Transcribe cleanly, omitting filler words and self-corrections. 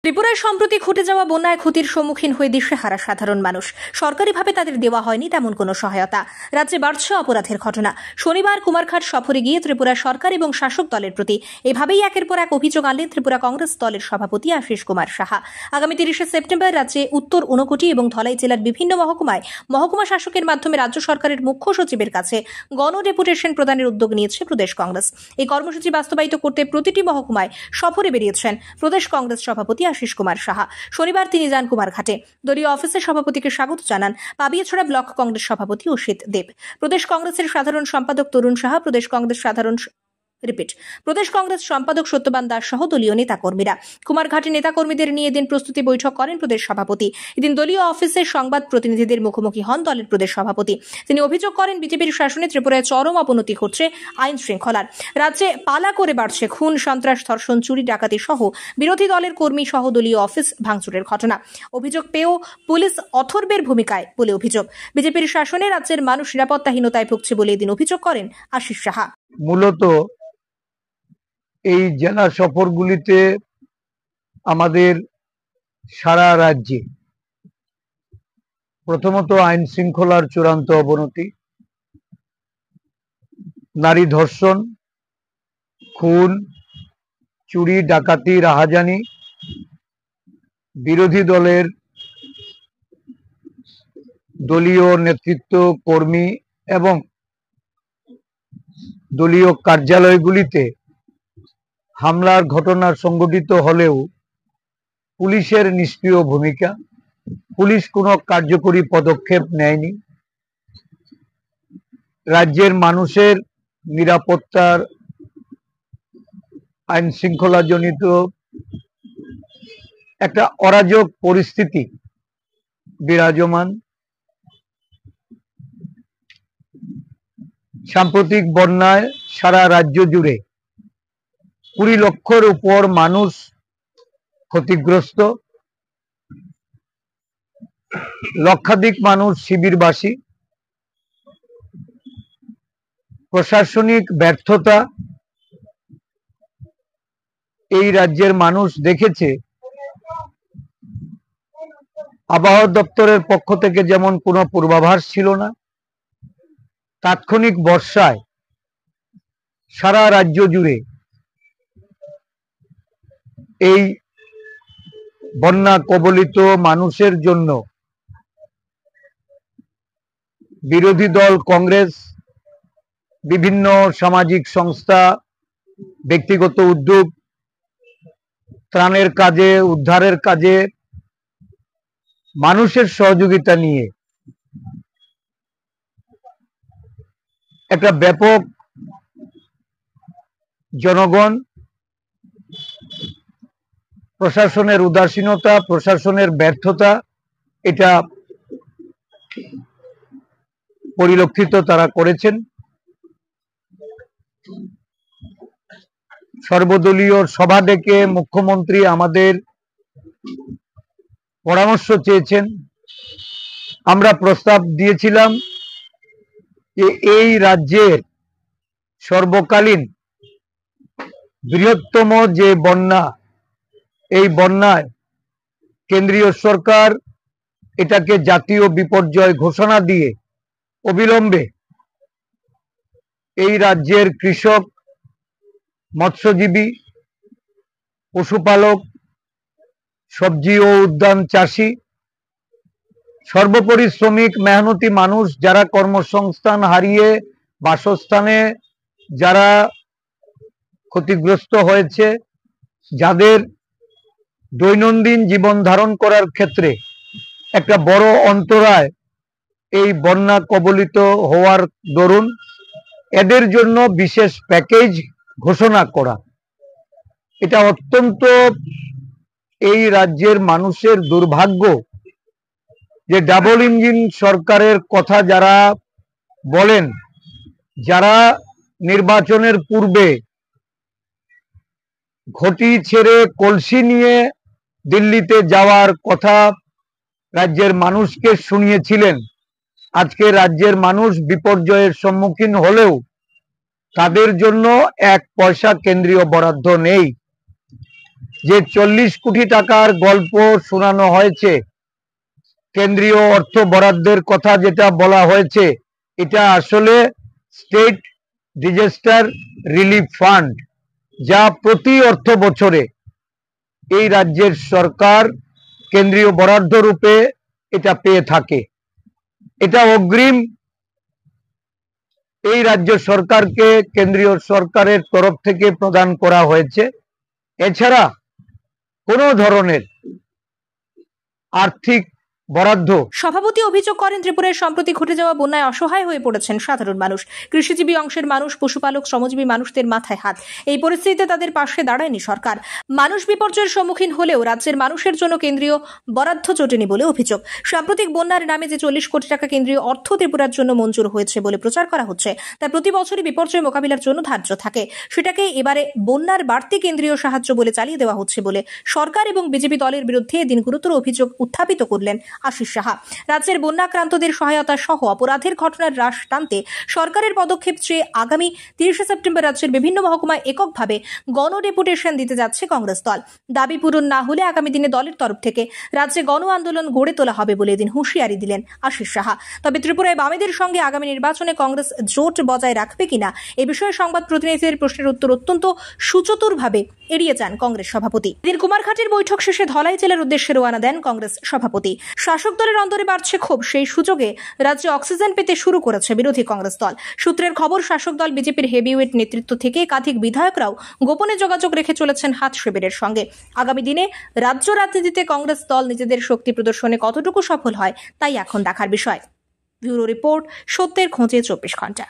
ত্রিপুরায় সম্প্রতি ঘটে যাওয়া বন্যায় ক্ষতির সম্মুখীন হয়ে দিশেহারা সাধারণ মানুষ। সরকারিভাবে তাদের দেওয়া হয়নি তেমন কোনো সহায়তা। রাজ্যে বাড়ছে অপরাধের ঘটনা। শনিবার কুমারঘাট সফরে গিয়ে ত্রিপুরা সরকার এবং শাসক দলের প্রতি এভাবেই একের পর এক অভিযোগ আনলেন ত্রিপুরা কংগ্রেস দলের সভাপতি আশিস কুমার সাহা। আগামী 30শে সেপ্টেম্বর রাজ্যে উত্তর ঊনকোটি এবং ধলাই জেলার বিভিন্ন মহকুমায় মহকুমা শাসকের মাধ্যমে রাজ্য সরকারের মুখ্য সচিবের কাছে গণ ডেপুটেশন প্রদানের উদ্যোগ নিয়েছে প্রদেশ কংগ্রেস। এই কর্মসূচি বাস্তবায়িত করতে প্রতিটি মহকুমায় সফরে বেরিয়েছেন প্রদেশ কংগ্রেস সভাপতি আশিস কুমার সাহা। শনিবার তিনি যান কুমারঘাটে। দলীয় অফিসে সভাপতিকে স্বাগত জানান পাবিয়াছড়া ব্লক কংগ্রেস সভাপতি অসিত দেব, প্রদেশ কংগ্রেসের সাধারণ সম্পাদক তরুণ সাহা, প্রদেশ কংগ্রেস সম্পাদক সত্যবান দাস সহ দলীয় নেতাকর্মীরা। কুমারঘাটে নেতাকর্মীদের নিয়ে এদিন প্রস্তুতি বৈঠক করেন প্রদেশ সভাপতি। এদিন দলীয় অফিসে সংবাদ প্রতিনিধিদের মুখোমুখি হন দলের প্রদেশ সভাপতি। তিনি অভিযোগ করেন বিজেপির শাসনে ত্রিপুরায় চরম অবনতি ঘটছে আইন শৃঙ্খলার। রাজ্যে পালা করে বাড়ছে খুন, সন্ত্রাস, ধর্ষণ, চুরি, ডাকাতি সহ বিরোধী দলের কর্মী সহ দলীয় অফিস ভাঙচুরের ঘটনা। অভিযোগ পেয়েও পুলিশ অথর্বের ভূমিকায় বলে অভিযোগ। বিজেপির শাসনে রাজ্যের মানুষ নিরাপত্তাহীনতায় ভুগছে বলে এদিন অভিযোগ করেন আশিস সাহা। মূলত এই জেলা সফরগুলিতে আমাদের সারা রাজ্যে প্রথমত আইন শৃঙ্খলার চূড়ান্ত অবনতি, নারী ধর্ষণ, খুন, চুরি, ডাকাতি, রাহাজানি, বিরোধী দলের দলীয় নেতৃত্ব, কর্মী এবং দলীয় কার্যালয়গুলিতে হামলার ঘটনা সংঘটিত হলেও পুলিশের নিষ্ক্রিয় ভূমিকা, পুলিশ কোনো কার্যকরী পদক্ষেপ নেয়নি। রাজ্যের মানুষের নিরাপত্তার আইন শৃঙ্খলাজনিত একটা অরাজক পরিস্থিতি বিরাজমান। সাম্প্রতিক বন্যায় সারা রাজ্য জুড়ে 20 লক্ষের উপর মানুষ ক্ষতিগ্রস্ত, লক্ষাধিক মানুষ শিবিরবাসী। প্রশাসনিক ব্যর্থতা এই রাজ্যের মানুষ দেখেছে। আবহাওয়া দপ্তরের পক্ষ থেকে যেমন কোনো পূর্বাভাস ছিল না, তাৎক্ষণিক বর্ষায় সারা রাজ্য জুড়ে এই বন্যা কবলিত মানুষের জন্য বিরোধী দল কংগ্রেস, বিভিন্ন সামাজিক সংস্থা, ব্যক্তিগত উদ্যোগ, ত্রাণের কাজে, উদ্ধারের কাজে মানুষের সহযোগিতা নিয়ে একটা ব্যাপক জনগণ, প্রশাসনের উদাসীনতা, প্রশাসনের ব্যর্থতা এটা পরিলক্ষিত তারা করেছেন। সর্বদলীয় সভা ডেকে মুখ্যমন্ত্রী আমাদের পরামর্শ চেয়েছেন। আমরা প্রস্তাব দিয়েছিলাম যে এই রাজ্যের সর্বকালীন বৃহত্তম যে বন্যা, এই বন্যায় কেন্দ্রীয় সরকার এটাকে জাতীয় বিপর্যয় ঘোষণা দিয়ে অবিলম্বে এই রাজ্যের কৃষক, মৎস্যজীবী, পশুপালক, সবজি ও উদ্যান চাষী, সর্বোপরি শ্রমিক, মেহনতি মানুষ যারা কর্মসংস্থান হারিয়ে বাসস্থানে যারা ক্ষতিগ্রস্ত হয়েছে, যাদের দৈনন্দিন জীবন ধারণ করার ক্ষেত্রে একটা বড় অন্তরায় এই বন্যা কবলিত হওয়ার দরুন, এদের জন্য বিশেষ প্যাকেজ ঘোষণা করা। এটা অত্যন্ত এই রাজ্যের মানুষের দুর্ভাগ্য যে ডাবল ইঞ্জিন সরকারের কথা যারা বলেন, যারা নির্বাচনের পূর্বে ঘটি ছেড়ে কলসি নিয়ে দিল্লিতে যাওয়ার কথা রাজ্যের মানুষকে শুনিয়েছিলেন, আজকে রাজ্যের মানুষ বিপর্যয়ের সম্মুখীন হলেও তাদের জন্য 1 পয়সা কেন্দ্রীয় বরাদ্দ নেই। যে 40 কোটি টাকার গল্প শোনানো হয়েছে, কেন্দ্রীয় অর্থ বরাদ্দের কথা যেটা বলা হয়েছে, এটা আসলে স্টেট ডিজাস্টার রিলিফ ফান্ড, যা প্রতি অর্থ বছরে এই রাজ্যের সরকার কেন্দ্রীয় বরাদ্দ রূপে এটা পেয়ে থাকে। এটা অগ্রিম এই রাজ্য সরকারকে কেন্দ্রীয় সরকারের তরফ থেকে প্রদান করা হয়েছে। এছাড়া কোনো ধরনের আর্থিক বরাদ্দ। সভাপতি অভিযোগ করেন, ত্রিপুরায় সম্প্রতি ঘটে যাওয়া বন্যায় অসহায় হয়ে পড়েছেন সাধারণ মানুষ। কৃষিজীবী অংশের মানুষ, পশুপালক, শ্রমজীবী মানুষদের মাথায় হাত। এই পরিস্থিতিতে তাদের পাশে দাঁড়ায়নি সরকার। মানুষ বিপর্যয়ের সম্মুখীন হলেও রাজ্যের মানুষের জন্য কেন্দ্রীয় বরাদ্দ জোটেনি বলে অভিযোগ। সাম্প্রতিক বন্যার নামে যে 40 কোটি টাকা কেন্দ্রীয় অর্থ ত্রিপুরার জন্য মঞ্জুর হয়েছে বলে প্রচার করা হচ্ছে, তা প্রতি বছরই বিপর্যয় মোকাবিলার জন্য ধার্য থাকে। সেটাকে এবারে বন্যার বাড়তি কেন্দ্রীয় সাহায্য বলে চালিয়ে দেওয়া হচ্ছে বলে সরকার এবং বিজেপি দলের বিরুদ্ধে এদিন গুরুতর অভিযোগ উত্থাপিত করলেন আশিস সাহা। রাজ্যের বন্যাক্রান্তদের সহায়তা সহ অপরাধের ঘটনার হ্রাস টানতে সরকারের পদক্ষেপ চেয়ে আগামী 30 সেপ্টেম্বর রাজ্যের বিভিন্ন মহকুমায় এককভাবে গণ ডেপুটেশন দিতে যাচ্ছে কংগ্রেস দল। দাবি পূরণ না হলে আগামী দিনে দলের তরফ থেকে রাজ্যে গণ আন্দোলন গড়ে তোলা হবে বলে এদিন হুঁশিয়ারি দিলেন আশিস সাহা। তবে ত্রিপুরায় বামেদের সঙ্গে আগামী নির্বাচনে কংগ্রেস জোট বজায় রাখবে কিনা এ বিষয়ে সংবাদ প্রতিনিধিদের প্রশ্নের উত্তর অত্যন্ত সুচতুরভাবে এড়িয়ে যান কংগ্রেস সভাপতি। এদিন কুমারঘাটের বৈঠক শেষে ধলাই জেলার উদ্দেশ্যে রওনা দেন কংগ্রেস সভাপতি। শাসক দলের অন্তরে বাড়ছে ক্ষোভ। সেই সুযোগে রাজ্যে অক্সিজেন পেতে শুরু করেছে বিরোধী কংগ্রেস দল। সূত্রের খবর, শাসক দল বিজেপির হেভিওয়েট নেতৃত্ব থেকে একাধিক বিধায়করাও গোপনে যোগাযোগ রেখে চলেছেন হাত শিবিরের সঙ্গে। আগামী দিনে রাজ্য রাজনীতিতে কংগ্রেস দল নিজেদের শক্তি প্রদর্শনে কতটুকু সফল হয় তাই এখন দেখার বিষয়। ব্যুরো রিপোর্ট, সত্যের খোঁজে 24 ঘন্টা।